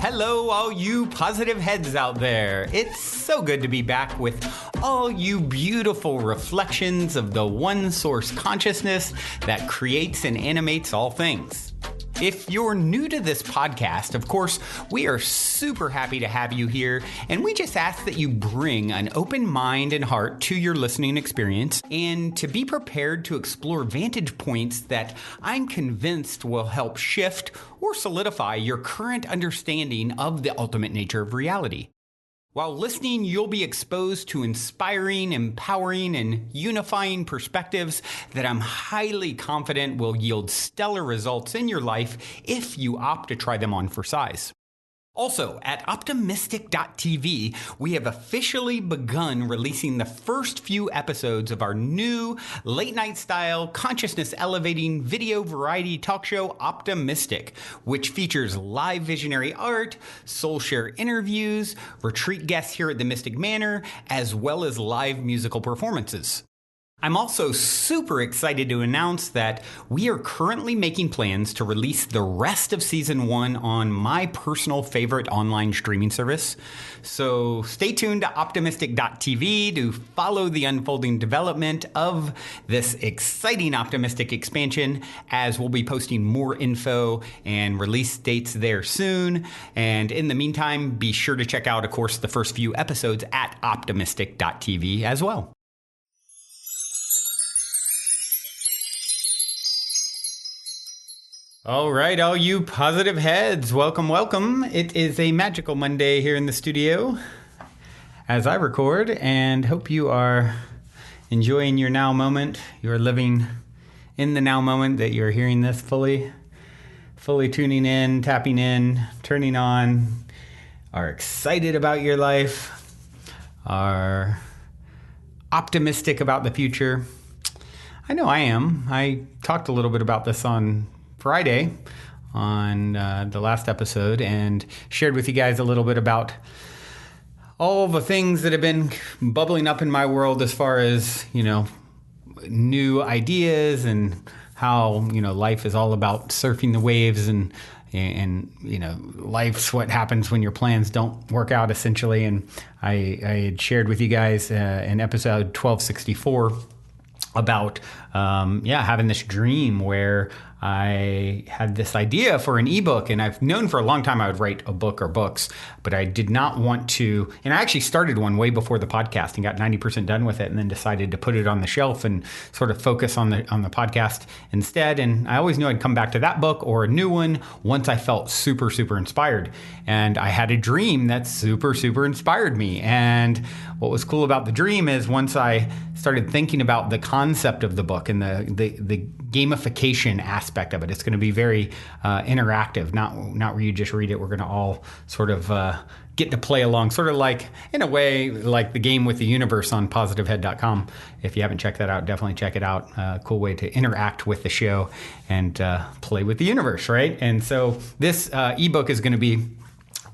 hello, all you positive heads out there. It's so good to be back with all you beautiful reflections of the one source consciousness that creates and animates all things. If you're new to this podcast, of course, we are super happy to have you here, and we just ask that you bring an open mind and heart to your listening experience and to be prepared to explore vantage points that I'm convinced will help shift or solidify your current understanding of the ultimate nature of reality. While listening, you'll be exposed to inspiring, empowering, and unifying perspectives that I'm highly confident will yield stellar results in your life if you opt to try them on for size. Also, at optimistic.tv, we have officially begun releasing the first few episodes of our new late-night style, consciousness-elevating video variety talk show, Optimistic, which features live visionary art, soul share interviews, retreat guests here at the Mystic Manor, as well as live musical performances. I'm also super excited to announce that we are currently making plans to release the rest of Season 1 on my personal favorite online streaming service. So stay tuned to optimistic.tv to follow the unfolding development of this exciting Optimistic expansion, as we'll be posting more info and release dates there soon. And in the meantime, be sure to check out, of course, the first few episodes at optimistic.tv as well. All right, all you positive heads, welcome, welcome. It is a magical Monday here in the studio as I record, and hope you are enjoying your now moment. You are living in the now moment that you're hearing this fully tuning in, tapping in, turning on, are excited about your life, are optimistic about the future. I know I am. I talked a little bit about this on Friday on the last episode and shared with you guys a little bit about all the things that have been bubbling up in my world as far as, new ideas and how, life is all about surfing the waves and life's what happens when your plans don't work out, essentially. And I had shared with you guys in episode 1264 about having this dream where I had this idea for an ebook, and I've known for a long time I would write a book or books, but I did not want to, and I actually started one way before the podcast and got 90% done with it, and then decided to put it on the shelf and sort of focus on the podcast instead. And I always knew I'd come back to that book or a new one once I felt super, super inspired. And I had a dream that super, super inspired me. And what was cool about the dream is once I started thinking about the concept of the book and the gamification aspect of it, it's going to be very interactive, not where you just read it. We're going to all sort of get to play along, sort of like, in a way, like the game with the universe on positivehead.com. If you haven't checked that out, definitely check it out. Cool way to interact with the show and play with the universe, right? And so this ebook is going to be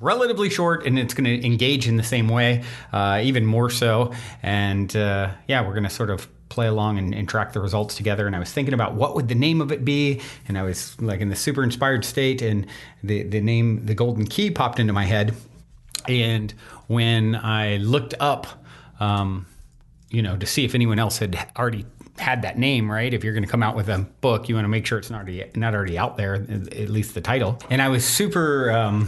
relatively short, and it's going to engage in the same way, even more so. And we're going to sort of play along and track the results together. And I was thinking about what would the name of it be, and I was like in the super inspired state, and the name, The Golden Key, popped into my head. And when I looked up, to see if anyone else had already had that name, right? If you're going to come out with a book, you want to make sure it's not already out there, at least the title. And I was super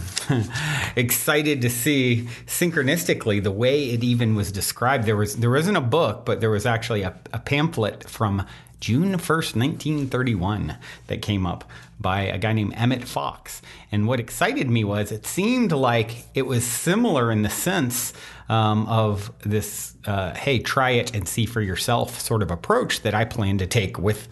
excited to see synchronistically the way it even was described. There wasn't a book, but there was actually a pamphlet from June 1st, 1931 that came up by a guy named Emmet Fox. And what excited me was it seemed like it was similar in the sense of this, hey, try it and see for yourself sort of approach that I plan to take with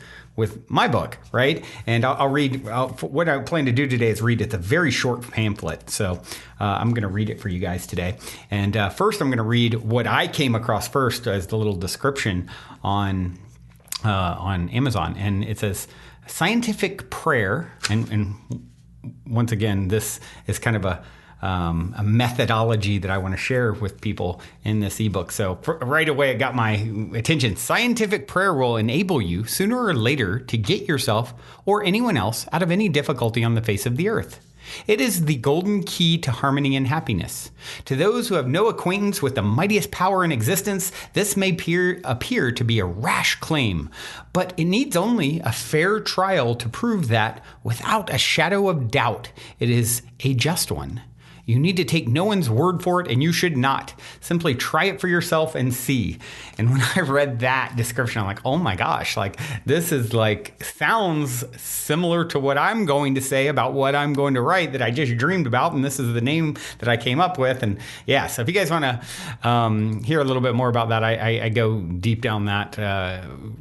my book, right? And I'll read, what I plan to do today is read it. It's a very short pamphlet. So I'm going to read it for you guys today. And first I'm going to read what I came across first as the little description on Amazon. And it says, scientific prayer. And once again, this is kind of a methodology that I want to share with people in this ebook. So right away, it got my attention. Scientific prayer will enable you sooner or later to get yourself or anyone else out of any difficulty on the face of the earth. It is the golden key to harmony and happiness. To those who have no acquaintance with the mightiest power in existence, this may appear to be a rash claim, but it needs only a fair trial to prove that, without a shadow of doubt, it is a just one. You need to take no one's word for it, and you should not. Simply try it for yourself and see. And when I read that description, I'm like, oh my gosh, like this is like, sounds similar to what I'm going to say about what I'm going to write that I just dreamed about. And this is the name that I came up with. And yeah, so if you guys want to hear a little bit more about that, I go deep down that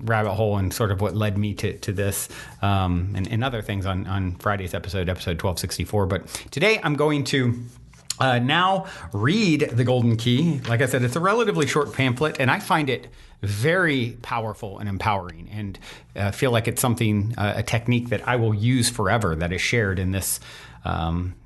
rabbit hole and sort of what led me to this and other things on Friday's episode 1264. But today I'm going to now read The Golden Key. Like I said, it's a relatively short pamphlet, and I find it very powerful and empowering, and feel like it's something, a technique that I will use forever, that is shared in this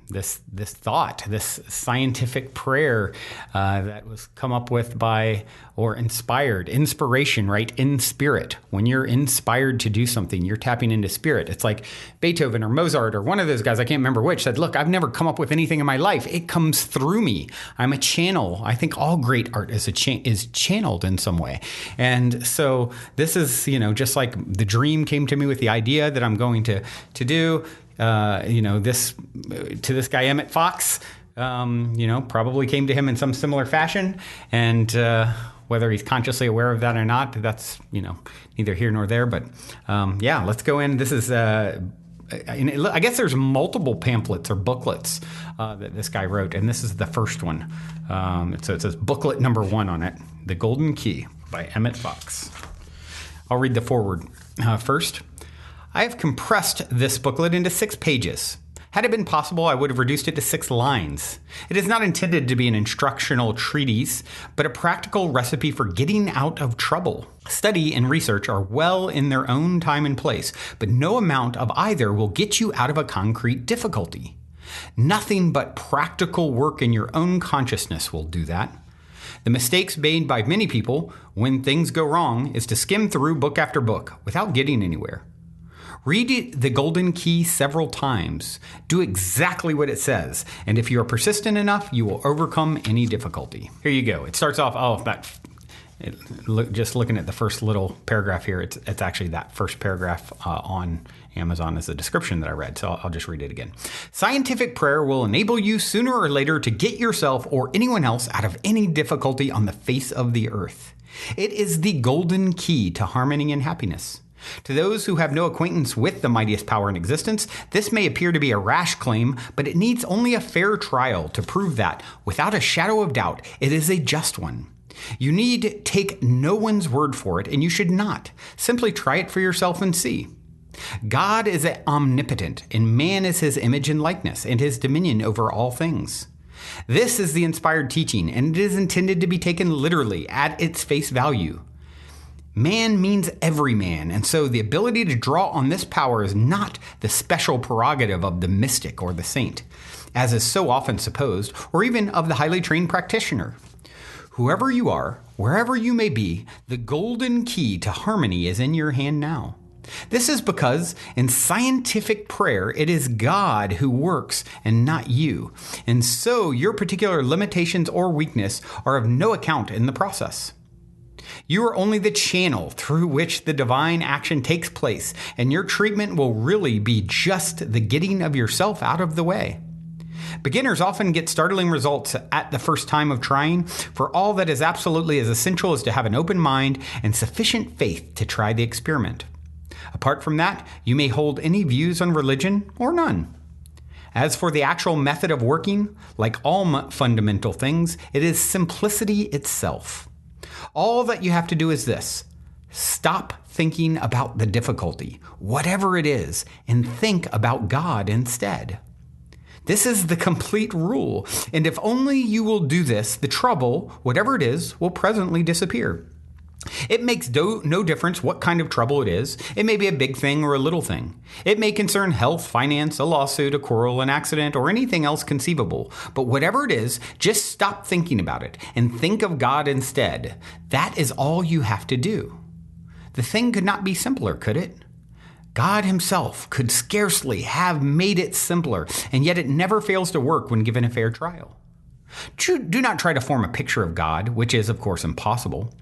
this thought, this scientific prayer that was come up with by, or inspired, inspiration, right? In spirit. When you're inspired to do something, you're tapping into spirit. It's like Beethoven or Mozart or one of those guys, I can't remember which, said, look, I've never come up with anything in my life. It comes through me. I'm a channel. I think all great art is channeled in some way. And so this is, just like the dream came to me with the idea that I'm going to do, this to this guy, Emmet Fox, probably came to him in some similar fashion. And whether he's consciously aware of that or not, that's, neither here nor there. But let's go in. This is, I guess there's multiple pamphlets or booklets that this guy wrote. And this is the first one. So it says booklet number 1 on it, The Golden Key by Emmet Fox. I'll read the foreword first. I have compressed this booklet into 6 pages. Had it been possible, I would have reduced it to 6 lines. It is not intended to be an instructional treatise, but a practical recipe for getting out of trouble. Study and research are well in their own time and place, but no amount of either will get you out of a concrete difficulty. Nothing but practical work in your own consciousness will do that. The mistakes made by many people when things go wrong is to skim through book after book without getting anywhere. Read The Golden Key several times. Do exactly what it says. And if you are persistent enough, you will overcome any difficulty. Here you go. It starts off, just looking at the first little paragraph here, it's actually that first paragraph on Amazon as the description that I read. So I'll just read it again. Scientific prayer will enable you sooner or later to get yourself or anyone else out of any difficulty on the face of the earth. It is the golden key to harmony and happiness. To those who have no acquaintance with the mightiest power in existence, this may appear to be a rash claim, but it needs only a fair trial to prove that, without a shadow of doubt, it is a just one. You need take no one's word for it, and you should not. Simply try it for yourself and see. God is omnipotent, and man is his image and likeness, and his dominion over all things. This is the inspired teaching, and it is intended to be taken literally at its face value. Man means every man, and so the ability to draw on this power is not the special prerogative of the mystic or the saint, as is so often supposed, or even of the highly trained practitioner. Whoever you are, wherever you may be, the golden key to harmony is in your hand now. This is because in scientific prayer, it is God who works and not you, and so your particular limitations or weakness are of no account in the process. You are only the channel through which the divine action takes place, and your treatment will really be just the getting of yourself out of the way. Beginners often get startling results at the first time of trying, for all that is absolutely as essential is to have an open mind and sufficient faith to try the experiment. Apart from that, you may hold any views on religion or none. As for the actual method of working, like all fundamental things, it is simplicity itself. All that you have to do is this: stop thinking about the difficulty, whatever it is, and think about God instead. This is the complete rule, and if only you will do this, the trouble, whatever it is, will presently disappear. It makes no difference what kind of trouble it is. It may be a big thing or a little thing. It may concern health, finance, a lawsuit, a quarrel, an accident, or anything else conceivable. But whatever it is, just stop thinking about it and think of God instead. That is all you have to do. The thing could not be simpler, could it? God himself could scarcely have made it simpler, and yet it never fails to work when given a fair trial. Do not try to form a picture of God, which is, of course, impossible.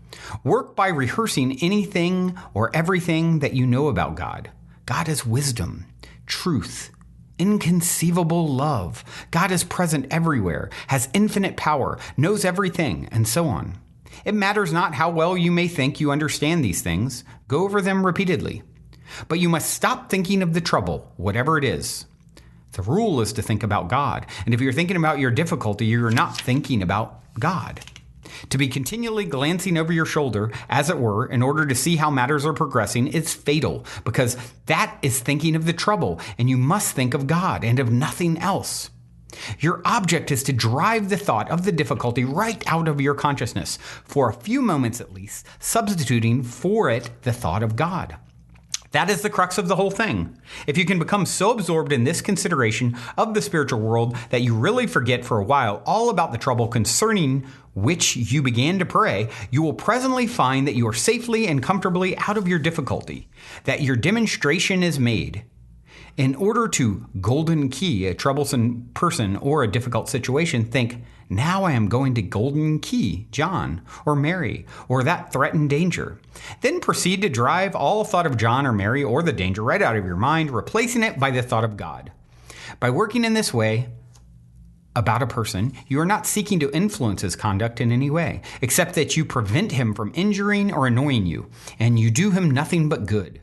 Work by rehearsing anything or everything that you know about God. God is wisdom, truth, inconceivable love. God is present everywhere, has infinite power, knows everything, and so on. It matters not how well you may think you understand these things. Go over them repeatedly. But you must stop thinking of the trouble, whatever it is. The rule is to think about God. And if you're thinking about your difficulty, you're not thinking about God. To be continually glancing over your shoulder, as it were, in order to see how matters are progressing is fatal, because that is thinking of the trouble, and you must think of God and of nothing else. Your object is to drive the thought of the difficulty right out of your consciousness, for a few moments at least, substituting for it the thought of God. That is the crux of the whole thing. If you can become so absorbed in this consideration of the spiritual world that you really forget for a while all about the trouble concerning which you began to pray, you will presently find that you are safely and comfortably out of your difficulty, that your demonstration is made. In order to golden key a troublesome person or a difficult situation, think, now I am going to golden key John or Mary or that threatened danger. Then proceed to drive all thought of John or Mary or the danger right out of your mind, replacing it by the thought of God. By working in this way about a person, you are not seeking to influence his conduct in any way, except that you prevent him from injuring or annoying you, and you do him nothing but good.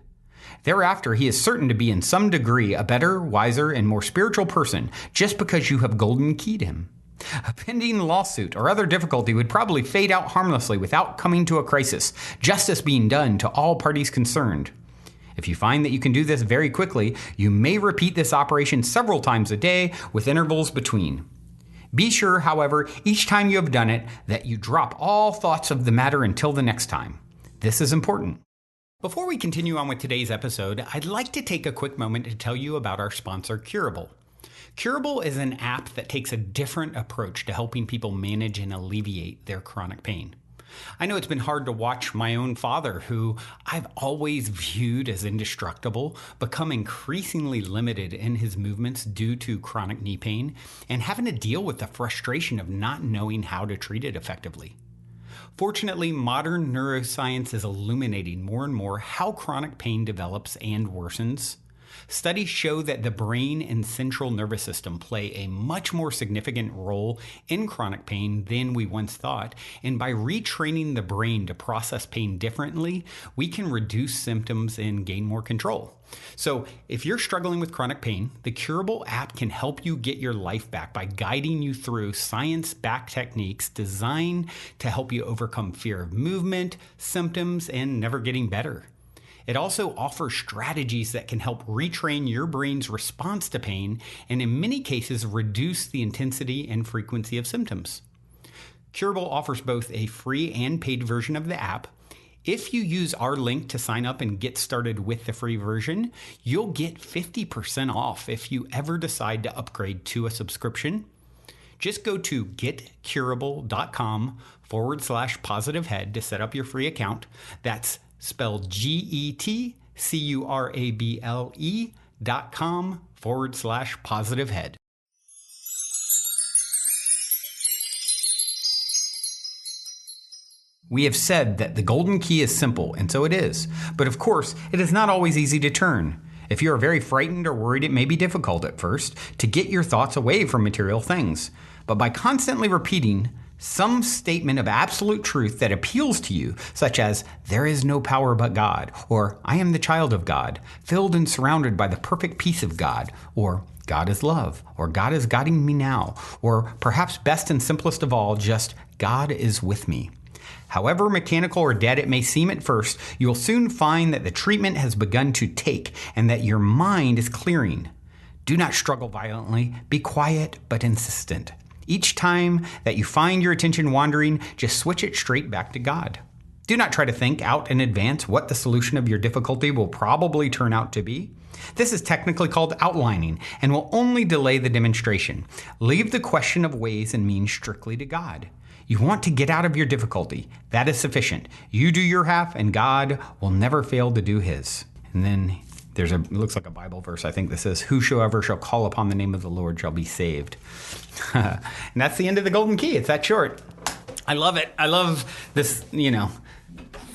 Thereafter, he is certain to be in some degree a better, wiser, and more spiritual person just because you have golden keyed him. A pending lawsuit or other difficulty would probably fade out harmlessly without coming to a crisis, justice being done to all parties concerned. If you find that you can do this very quickly, you may repeat this operation several times a day with intervals between. Be sure, however, each time you have done it, that you drop all thoughts of the matter until the next time. This is important. Before we continue on with today's episode, I'd like to take a quick moment to tell you about our sponsor, Curable. Curable is an app that takes a different approach to helping people manage and alleviate their chronic pain. I know it's been hard to watch my own father, who I've always viewed as indestructible, become increasingly limited in his movements due to chronic knee pain and having to deal with the frustration of not knowing how to treat it effectively. Fortunately, modern neuroscience is illuminating more and more how chronic pain develops and worsens. Studies show that the brain and central nervous system play a much more significant role in chronic pain than we once thought, and by retraining the brain to process pain differently, we can reduce symptoms and gain more control. So if you're struggling with chronic pain, the Curable app can help you get your life back by guiding you through science-backed techniques designed to help you overcome fear of movement, symptoms, and never getting better. It also offers strategies that can help retrain your brain's response to pain and in many cases reduce the intensity and frequency of symptoms. Curable offers both a free and paid version of the app. If you use our link to sign up and get started with the free version, you'll get 50% off if you ever decide to upgrade to a subscription. Just go to getcurable.com/positivehead to set up your free account. That's spelled GETCurable.com/positivehead. We have said that the golden key is simple, and so it is. But of course, it is not always easy to turn. If you are very frightened or worried, it may be difficult at first to get your thoughts away from material things. But by constantly repeating some statement of absolute truth that appeals to you, such as, there is no power but God, or I am the child of God, filled and surrounded by the perfect peace of God, or God is love, or God is guiding me now, or perhaps best and simplest of all, just God is with me. However mechanical or dead it may seem at first, you will soon find that the treatment has begun to take and that your mind is clearing. Do not struggle violently. Be quiet but insistent. Each time that you find your attention wandering, just switch it straight back to God. Do not try to think out in advance what the solution of your difficulty will probably turn out to be. This is technically called outlining and will only delay the demonstration. Leave the question of ways and means strictly to God. You want to get out of your difficulty. That is sufficient. You do your half and God will never fail to do his. And then it looks like a Bible verse, I think, that says, whosoever shall call upon the name of the Lord shall be saved. And that's the end of the golden key. It's that short. I love it. I love this,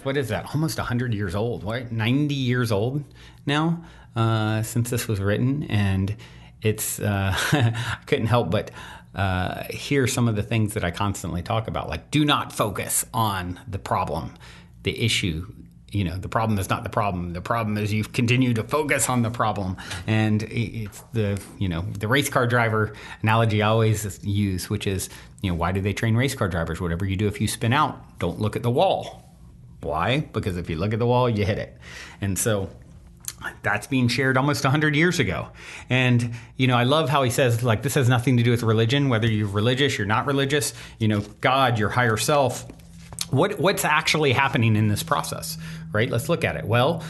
what is that? Almost 100 years old, right? 90 years old now since this was written. And it's, I couldn't help but hear some of the things that I constantly talk about, like do not focus on the problem, the issue. The problem is not the problem. The problem is you continue to focus on the problem. And it's the race car driver analogy I always use, which is, why do they train race car drivers? Whatever you do, if you spin out, don't look at the wall. Why? Because if you look at the wall, you hit it. And so that's being shared almost 100 years ago. And, I love how he says, like, this has nothing to do with religion, whether you're religious, you're not religious, God, your higher self. What's actually happening in this process, right? Let's look at it. Well,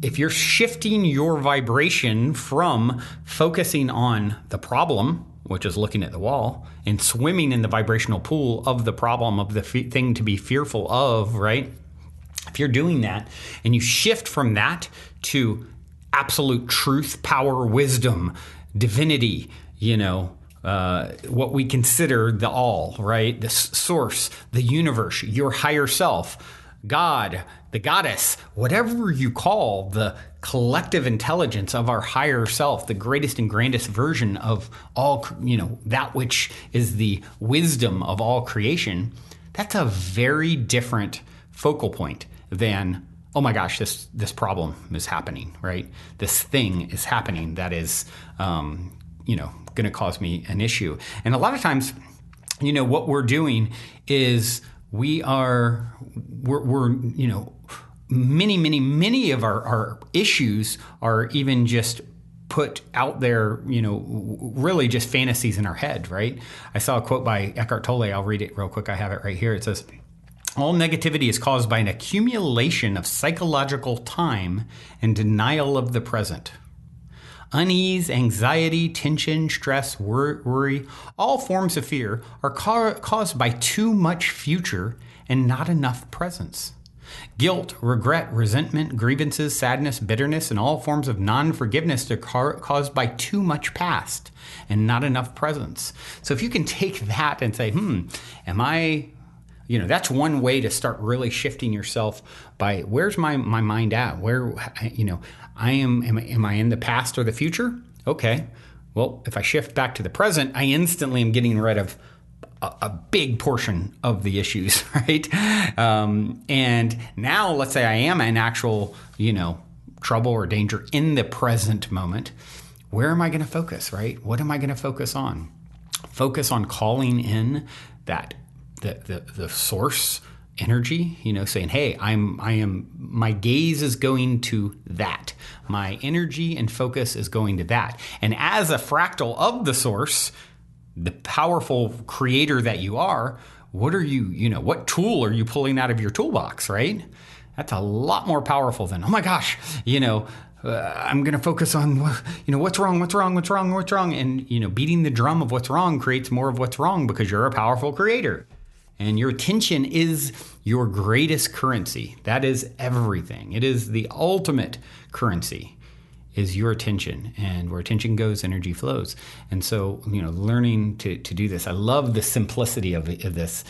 if you're shifting your vibration from focusing on the problem, which is looking at the wall, and swimming in the vibrational pool of the problem, of the thing to be fearful of, right? If you're doing that and you shift from that to absolute truth, power, wisdom, divinity, what we consider the all, right? The source, the universe, your higher self, God, the goddess, whatever you call the collective intelligence of our higher self, the greatest and grandest version of all, that which is the wisdom of all creation, that's a very different focal point than, oh my gosh, this problem is happening, right? This thing is happening that is, going to cause me an issue. And a lot of times, what we're doing is we're many of our issues are even just put out there, really just fantasies in our head, right? I saw a quote by Eckhart Tolle. I'll read it real quick. I have it right here. It says, all negativity is caused by an accumulation of psychological time and denial of the present. Unease, anxiety, tension, stress, worry, all forms of fear are caused by too much future and not enough presence. Guilt, regret, resentment, grievances, sadness, bitterness, and all forms of non-forgiveness are caused by too much past and not enough presence. So if you can take that and say, am I... that's one way to start really shifting yourself by where's my mind at? Where, am I in the past or the future? Okay. Well, if I shift back to the present, I instantly am getting rid of a big portion of the issues, right? And now let's say I am in actual, trouble or danger in the present moment. Where am I going to focus, right? What am I going to focus on? Focus on calling in that the source energy, saying, hey, my gaze is going to that. My energy and focus is going to that. And as a fractal of the source, the powerful creator that you are, what are you, what tool are you pulling out of your toolbox, right? That's a lot more powerful than, oh my gosh, I'm going to focus on, what's wrong. And, beating the drum of what's wrong creates more of what's wrong because you're a powerful creator. And your attention is your greatest currency. That is everything. It is the ultimate currency, is your attention. And where attention goes, energy flows. And so, learning to do this. I love the simplicity of this,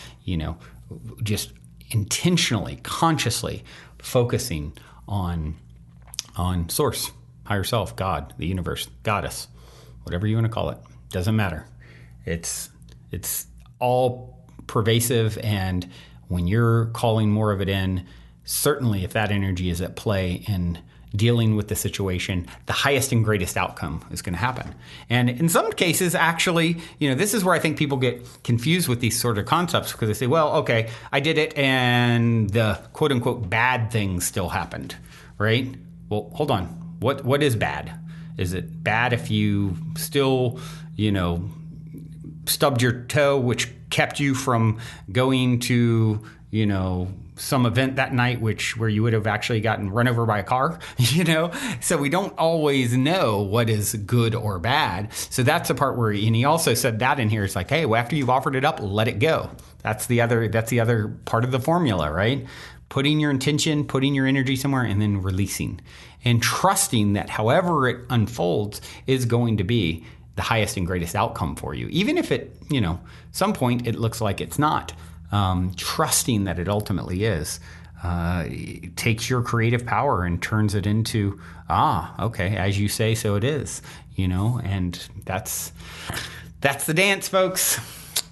just intentionally, consciously focusing on source, higher self, God, the universe, goddess, whatever you want to call it. Doesn't matter. It's all pervasive, and when you're calling more of it in, certainly if that energy is at play in dealing with the situation, the highest and greatest outcome is going to happen. And in some cases, actually, this is where I think people get confused with these sort of concepts, because they say, well, okay, I did it and the quote unquote bad things still happened, right? Well, hold on. What is bad? Is it bad if you still, stubbed your toe, which kept you from going to, some event that night, where you would have actually gotten run over by a car, So we don't always know what is good or bad. So that's the part where, and he also said that in here, it's like, hey, well, after you've offered it up, let it go. That's the other part of the formula, right? putting your intention, putting your energy somewhere, and then releasing. And trusting that however it unfolds is going to be the highest and greatest outcome for you. Even if it, some point it looks like it's not. Trusting that it ultimately is. It takes your creative power and turns it into, okay, as you say, so it is, and that's the dance, folks.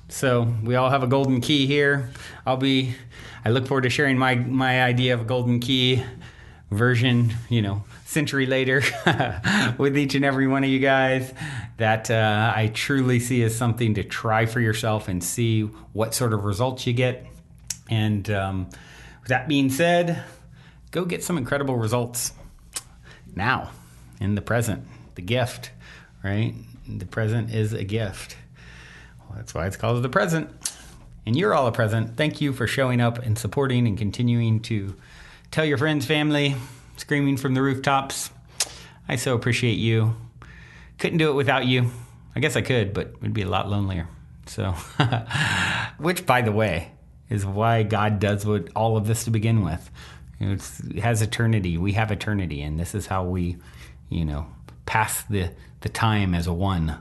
So we all have a golden key here. I look forward to sharing my idea of a golden key version, century later with each and every one of you guys that I truly see as something to try for yourself and see what sort of results you get. And with that being said, go get some incredible results now, in the present, the gift, right? The present is a gift. Well, that's why it's called the present. And you're all a present. Thank you for showing up and supporting and continuing to tell your friends, family, screaming from the rooftops. I so appreciate you. Couldn't do it without you. I guess I could, but it'd be a lot lonelier. So, which, by the way, is why God does all of this to begin with. It has eternity. We have eternity, and this is how we, pass the time as a one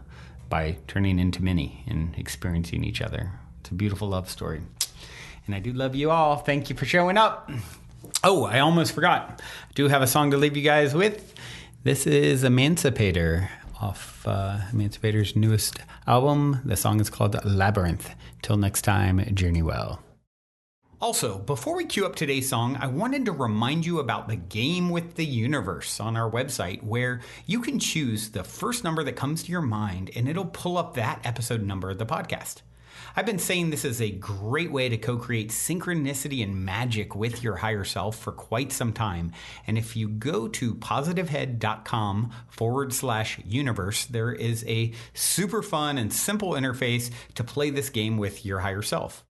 by turning into many and experiencing each other. It's a beautiful love story. And I do love you all. Thank you for showing up. Oh, I almost forgot. I do have a song to leave you guys with. This is Emancipator off Emancipator's newest album. The song is called Labyrinth. Till next time, journey well. Also, before we cue up today's song, I wanted to remind you about the game with the universe on our website, where you can choose the first number that comes to your mind and it'll pull up that episode number of the podcast. I've been saying this is a great way to co-create synchronicity and magic with your higher self for quite some time. And if you go to positivehead.com/universe, there is a super fun and simple interface to play this game with your higher self.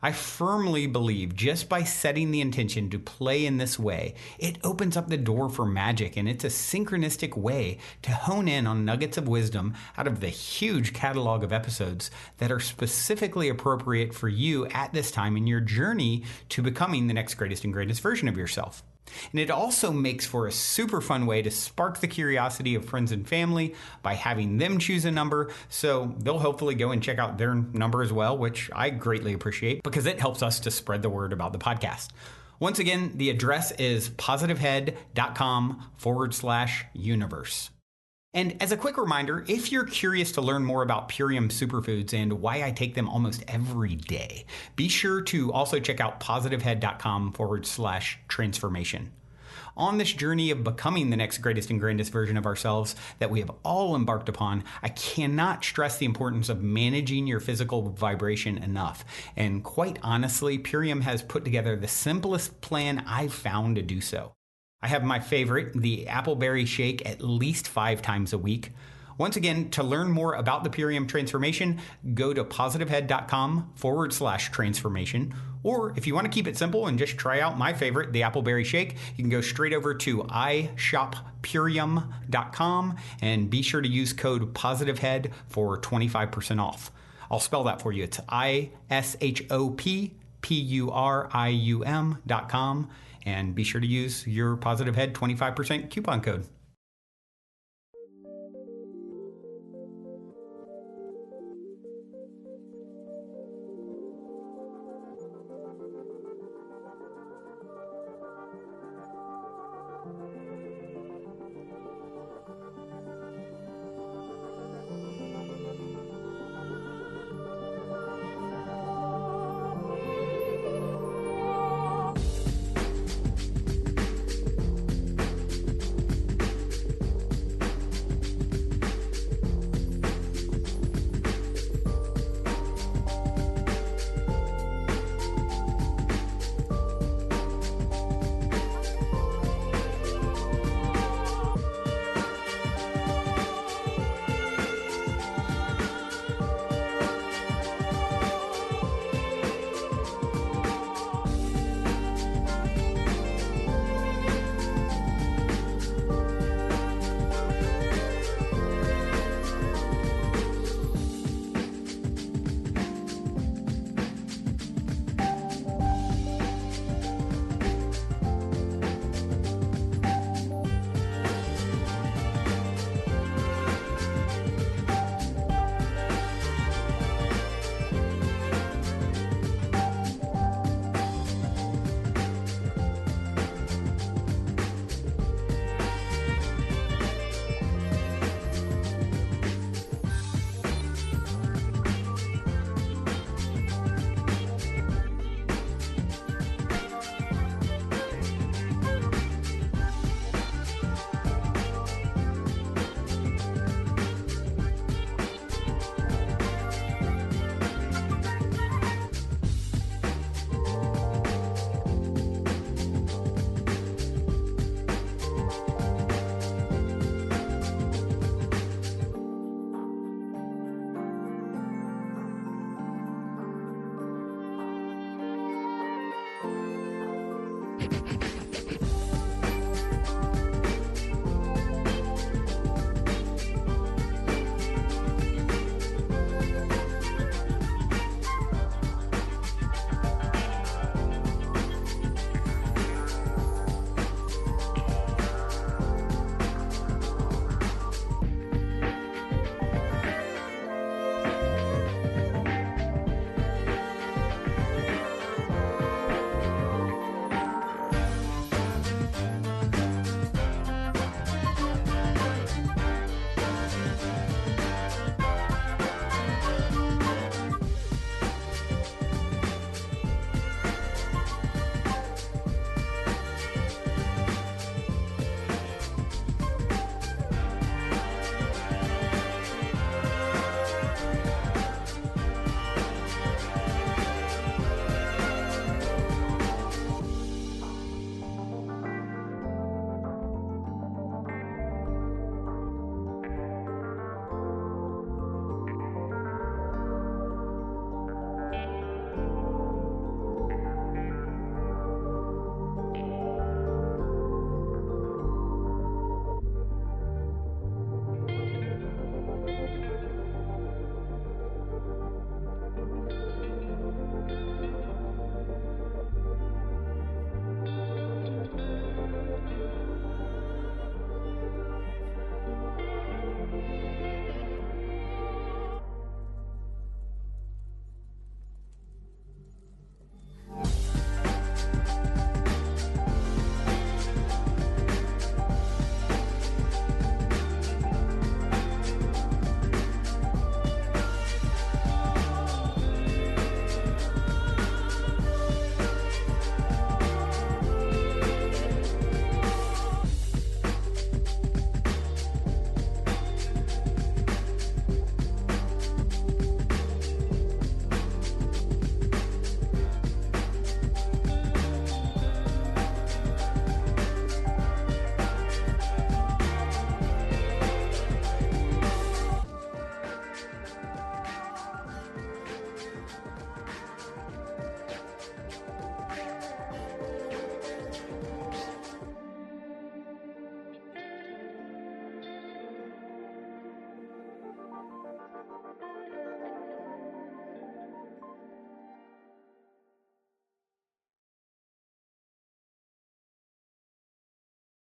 I firmly believe just by setting the intention to play in this way, it opens up the door for magic, and it's a synchronistic way to hone in on nuggets of wisdom out of the huge catalog of episodes that are specifically appropriate for you at this time in your journey to becoming the next greatest and greatest version of yourself. And it also makes for a super fun way to spark the curiosity of friends and family by having them choose a number, so they'll hopefully go and check out their number as well, which I greatly appreciate because it helps us to spread the word about the podcast. Once again, the address is positivehead.com/universe. And as a quick reminder, if you're curious to learn more about Purium superfoods and why I take them almost every day, be sure to also check out positivehead.com/transformation. On this journey of becoming the next greatest and grandest version of ourselves that we have all embarked upon, I cannot stress the importance of managing your physical vibration enough. And quite honestly, Purium has put together the simplest plan I've found to do so. I have my favorite, the appleberry shake, at least 5 times a week. Once again, to learn more about the Purium transformation, go to positivehead.com/transformation. Or if you want to keep it simple and just try out my favorite, the appleberry shake, you can go straight over to ishoppurium.com and be sure to use code positivehead for 25% off. I'll spell that for you. It's ishoppurium.com. And be sure to use your Positive Head 25% coupon code.